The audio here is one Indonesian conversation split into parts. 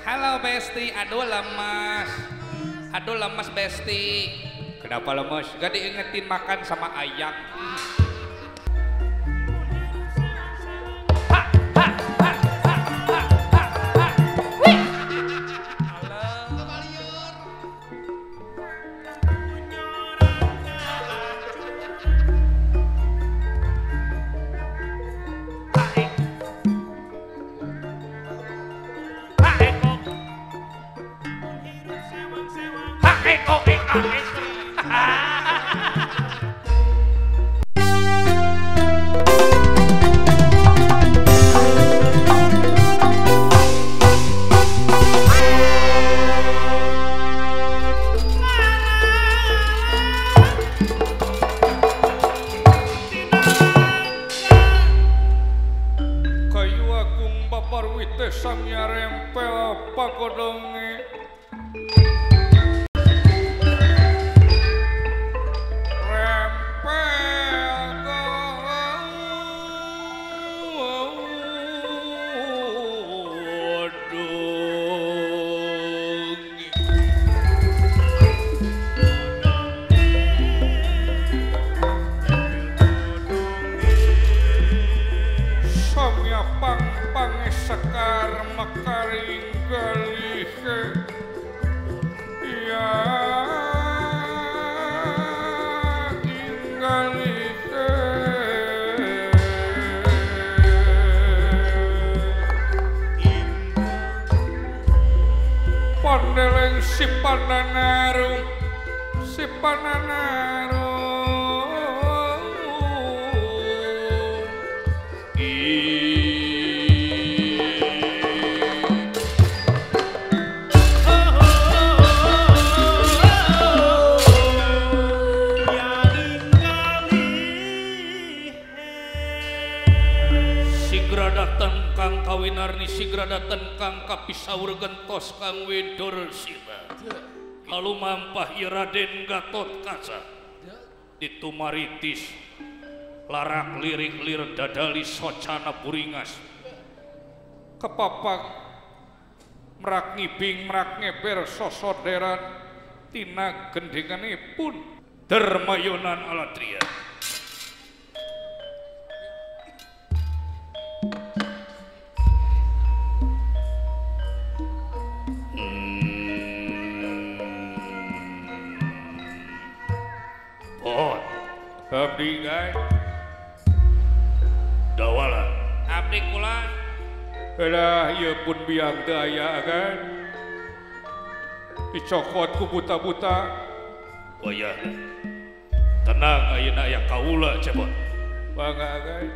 Halo Besti, aduh lemas. Aduh lemas Besti. Kenapa lemas? Gak diingetin makan sama ayam. Samya rempel pakodonge sekar makaring galih ya inggalih pandeleng si pananaru kang kawinarni sigra dateng kang kapisaur gentos kang Widor Sila lalu mampah Raden Gatot Kaca ditumaritis larak lirik lir dadali socana buringas kepapak merak ngibing merak ngeber sosoderan tina gendinganipun Dermayonan Alatria. Abdi guys dawala abdi kula lah ieu pun biang teu aya kan dicokot ku buta-buta oh ya tenang ayeuna aya kaula cepot bangga guys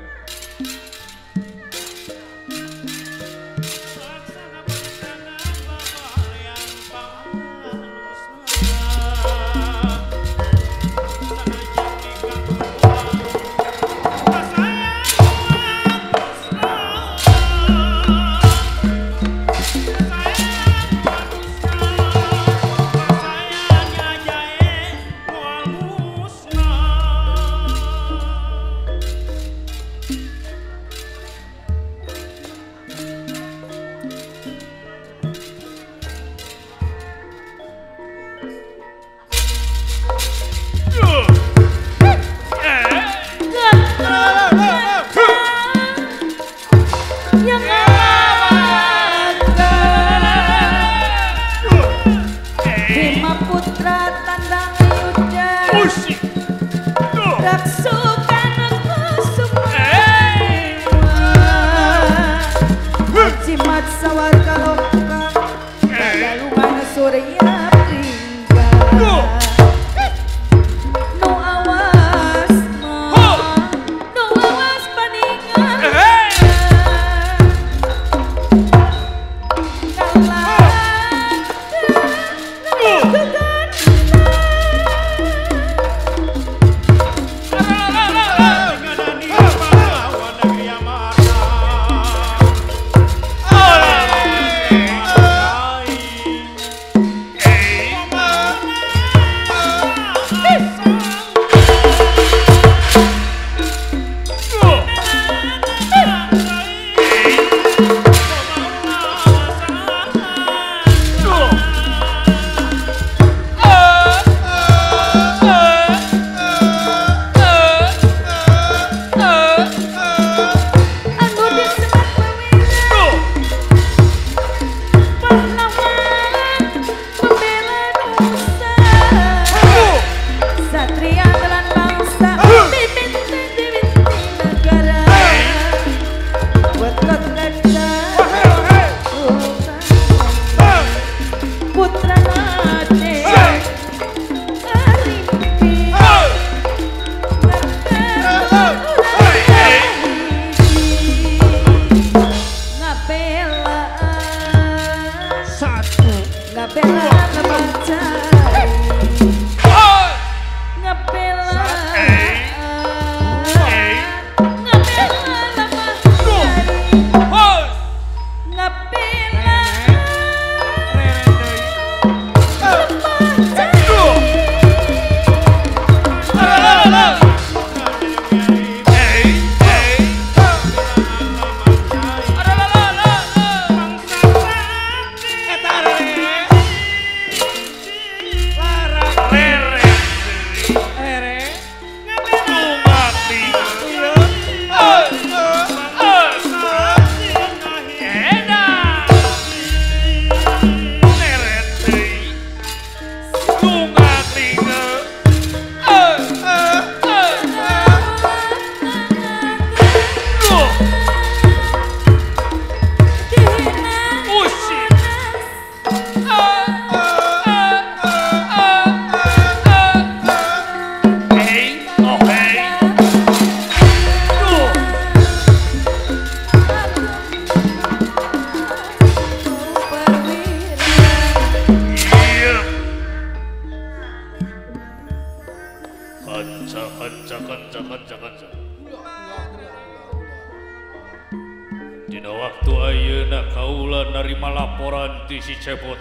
ngalaporan ti si Cepot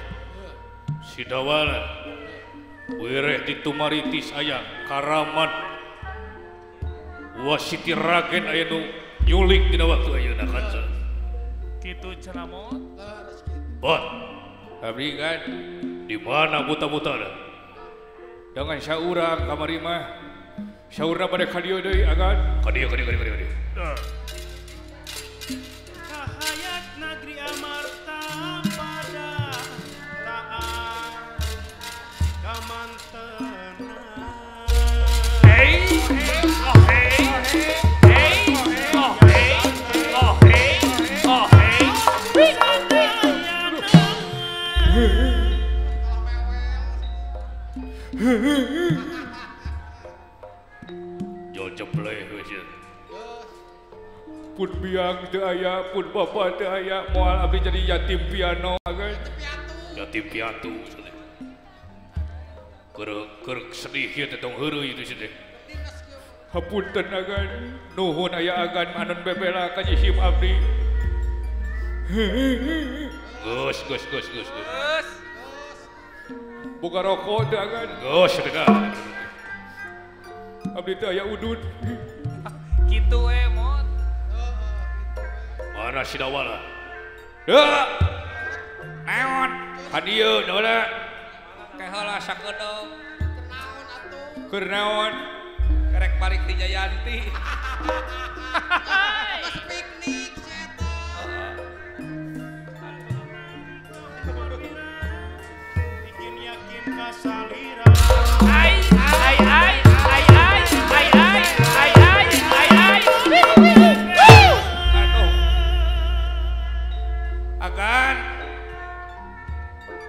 si Dawana wireh di Tumaritis aya Karaman wasiti Ragen aya nu nyulik dina waktu ayeuna kanca Kitu cenah Mot. Bot abdi kan di mana buta-buta ada dengan saurang kamari mah saurna pada ka dieu deui agan kadieu Kahayat negeri Amarta pada laan kamantenan. hey oh hey hey oh hey oh hey oh hey yo jebleh wis pun biang teu aya pun bapa teu aya moal abdi jadi yatim piano agan yatim piatu keur sedih ieu teh tong heureuy itu teh hapunten agan nuhun aya agan anon bebela ka jisim abdi geus boga rokok teu agan geus dedah abdi teu aya udud Kitu Mot. mana si Dawala deuh naon ka dieu heula ke heula sakedeuk keur naon kerek balik ti Jayanti Bikin yakin kasalira. agan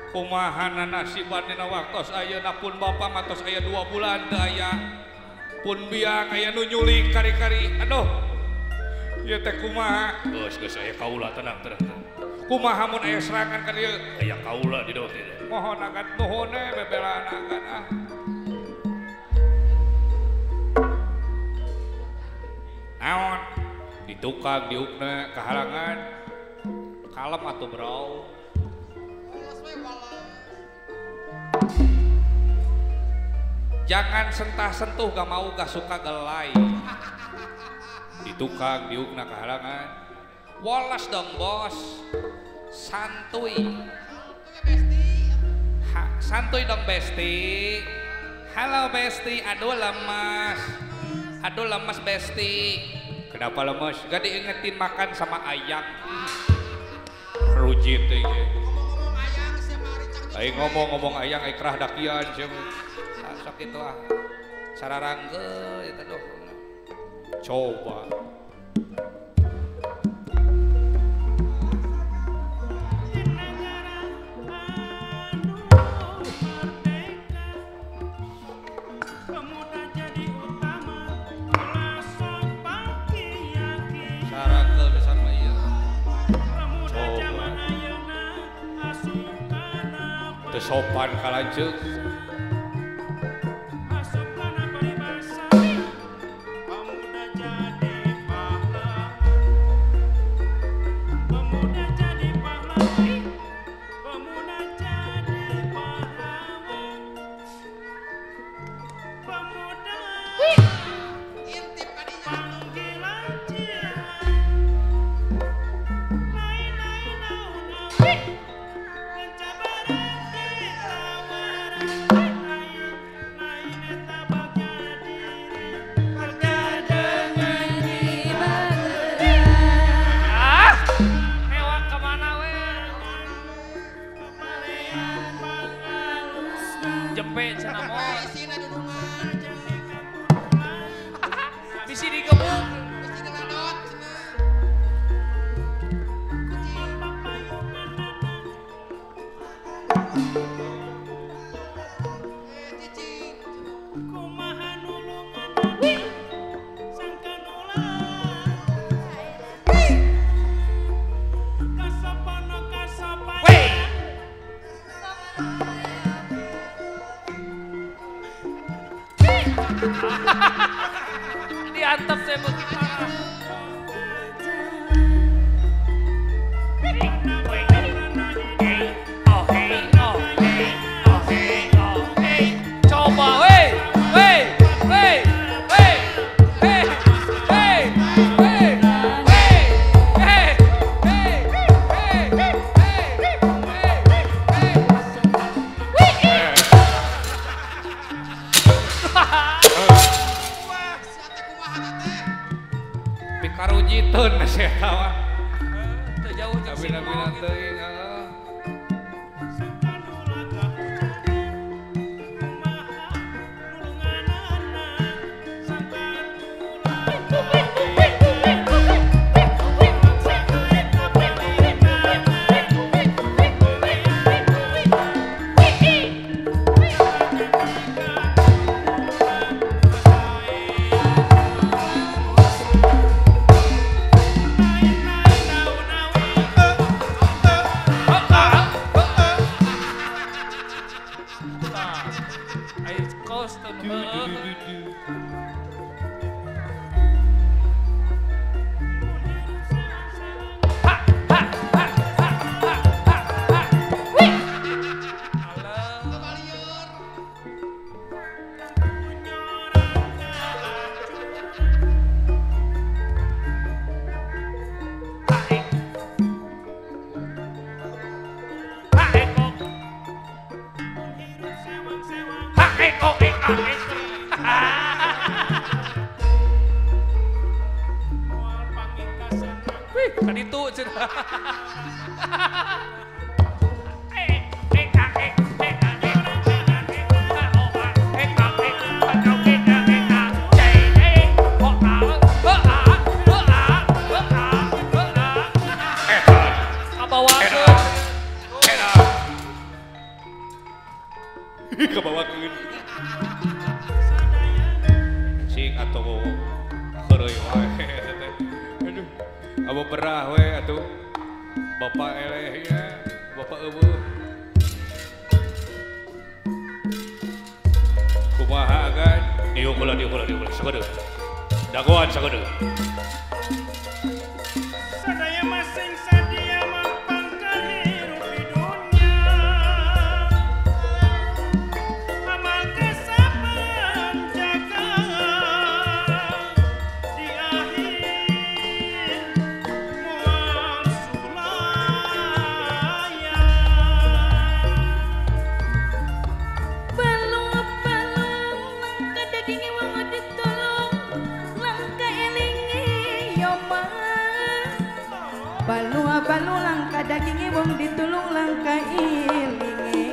kumahana nasiban dina waktos ayeuna pun bapa matos aya 2 bulan teu aya pun biang aya nu nyulik kari-kari aduh ieu teh kumaha geus aya kaula tenang kumaha mun aya serangan ka dieu aya kaula di dieu teh mohon agan nuhun bebelaan agan naon ditukang diukna kahalangan kalem atuh bro jangan sentah-sentuh gak mau gak suka gelai ditukang diukna kahalangan wolas dong bos santuy santuy dong besti halo besti aduh lemas besti kenapa lemes gak diingetin makan sama ayam rujit aing ngomong ayang ikrah dakian sok itu sararangge itu doh coba sarangge besar mah ieu coba teu sopan kalanceuk Jempe cenah Mot. Bisi digebuk. Diantep saya begitu. Wih, kan itu cenah. Kebawakeun cing atau heureuy wae eta teh. Aduh, abo berah we atuh. Bapak elehnya, bapak eueuh. Kumaha kan? Diuk ulah sagedeuk. Dagoan sagedeuk. Sadaya masing sadia mampang kahirup di dunia. Amal kesabaran jaga di akhir mual sulaya. Balung langka dagingnya wong ditolong langka elinge yoma. Balu langka dagingnya wong ditulung langka elinge.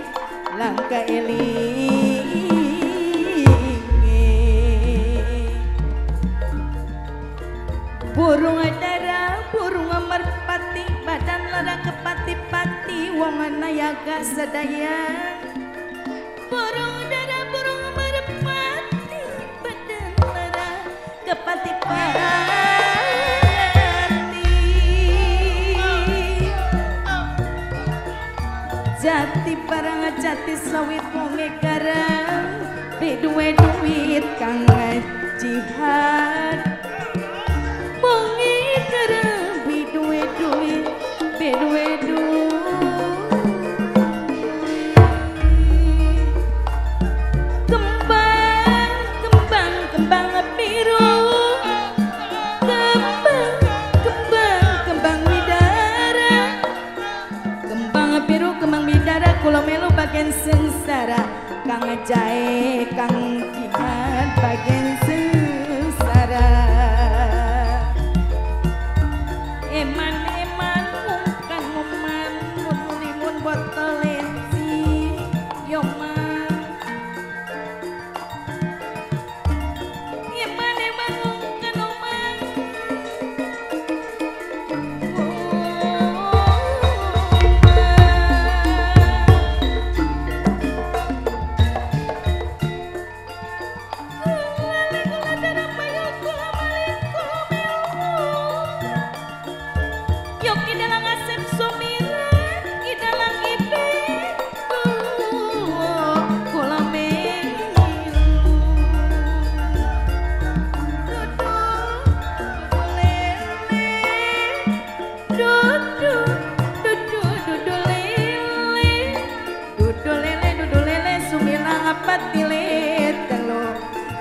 Burung dara burung merpati badan lara kepati-pati wong nayaga sadaya. Burung dara burung merpati badan lara kepati-pati. Jati barang jati sawit wonge garang beduwe duit kang jihad wonge garang beduwe duit kembang biru kembang bidara kembang bidara kula melu bagian sengsara kang jae kang jihad bagian sengsara eman mungkan muman mun botol lensi yoma eman mungkan oman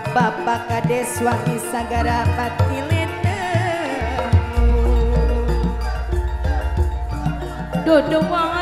Bapak kades wangi sagara patilit dodo wang